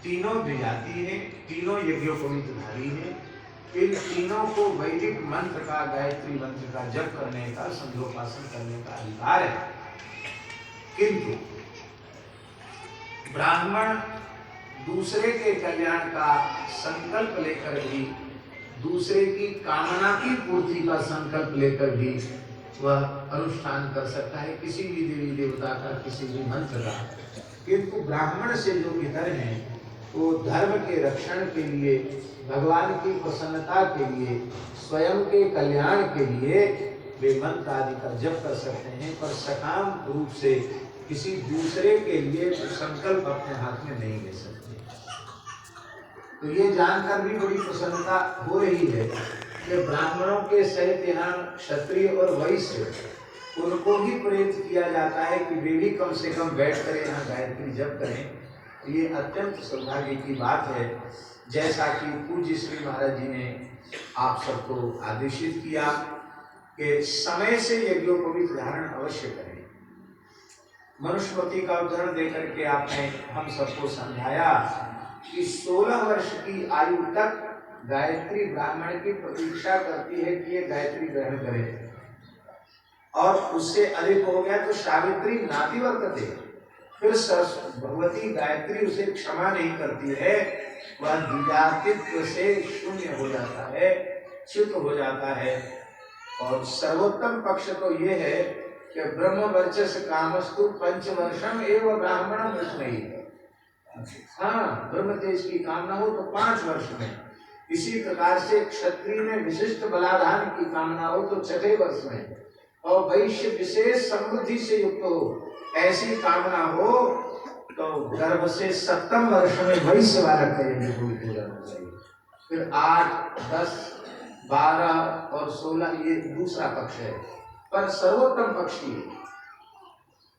तीनों द्विजाति है, तीनों यज्ञोपवीतधारी है। इन तीनों को वैदिक मंत्र का, गायत्री मंत्र का जप करने का, संध्योपासन करने का अधिकार है। किंतु ब्राह्मण दूसरे के कल्याण का संकल्प लेकर भी, दूसरे की कामना की पूर्ति का संकल्प लेकर भी वह अनुष्ठान कर सकता है, किसी भी देवी देवता का, किसी भी मंत्र का। किंतु ब्राह्मण से जो इतर हैं, वो धर्म के रक्षण के लिए, भगवान की प्रसन्नता के लिए, स्वयं के कल्याण के लिए वे मंत्र आदि का जप कर सकते हैं, पर सकाम रूप से किसी दूसरे के लिए संकल्प अपने हाथ में नहीं ले सकते। तो ये जानकर भी बड़ी प्रसन्नता हो रही है कि ब्राह्मणों के सहित यहाँ क्षत्रिय और वैश्य, उनको भी प्रेरित किया जाता है कि वे भी कम से कम बैठ कर यहाँ गायत्री जप करें। ये अत्यंत सौभाग्य की बात है। जैसा कि पूज्य श्री महाराज जी ने आप सबको आदेशित किया कि समय से यज्ञोपवीत धारण अवश्य करें। मनुस्मृति का उदाहरण देकर के आपने हम सबको समझाया कि 16 वर्ष की आयु तक गायत्री ब्राह्मण की प्रतीक्षा करती है कि ये गायत्री ग्रहण करे, और उससे अधिक हो गया तो सावित्री नाती वर्तते, फिर भगवती गायत्री उसे क्षमा नहीं करती है, वह द्विजातित्व से शून्य हो जाता है, च्युत हो जाता है। और सर्वोत्तम पक्ष तो ये है कि ब्रह्म वर्चस कामस्तु पंचवर्षम एवं ब्राह्मणम विस्मयी। हाँ, ब्रह्म तेज की कामना हो तो 5 वर्ष में, इसी प्रकार से क्षत्रिय में विशिष्ट बलाधान की कामना हो तो 6ठे वर्ष में, और वैश्य विशेष समृद्धि से युक्त हो ऐसी कामना हो तो गर्भ से 7वें वर्ष में वैश्य बालक का यज्ञ हो जाना चाहिए। फिर 8, 10, 12 और 16 ये दूसरा पक्ष है, पर सर्वोत्तम पक्ष ये।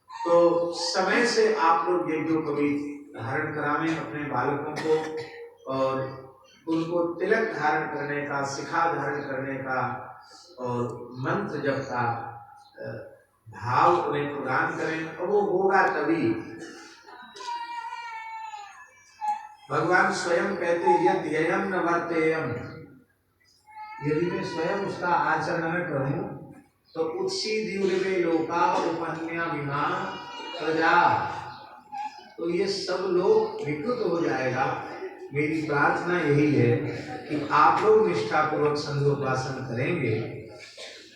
तो समय से आप लोग यज्ञोपवीत धारण करावें अपने बालकों को, और उनको तिलक धारण करने का, शिखा धारण करने का और मंत्र जप का भाव उन्हें प्रदान करें। और वो होगा तभी, भगवान स्वयं कहते यदि ययम न वर्तेयम, यदि मैं स्वयं उसका आचरण न करूं तो उत्सी दिव्य लोका उपन्या विमा प्रजा, तो ये सब लोग विकृत हो जाएगा। मेरी प्रार्थना यही है कि आप लोग निष्ठापूर्वक संध्योपासन करेंगे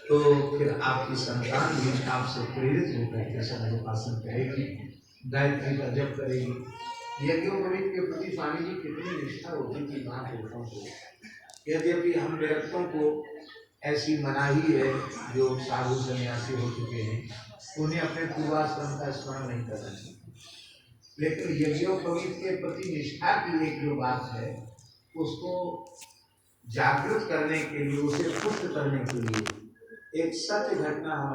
तो फिर आपकी संतान भी आपसे प्रेरित होकर के संध्योपासन करेगी, गायत्री का जप करेगी। यज्ञोपवीत के प्रति स्वामी जी कितनी निष्ठा होती थी महापुरुषों को। यद्यपि हम विरक्तों को ऐसी मनाही है जो साधु सन्यासी हो चुके हैं, उन्हें अपने पूर्वाश्रम का स्मरण नहीं करना चाहिए, लेकिन यज्ञोपवीत के प्रति निष्ठा की एक जो बात है उसको जागृत करने के लिए, उसे पुष्ट करने के लिए एक सत्य घटना हम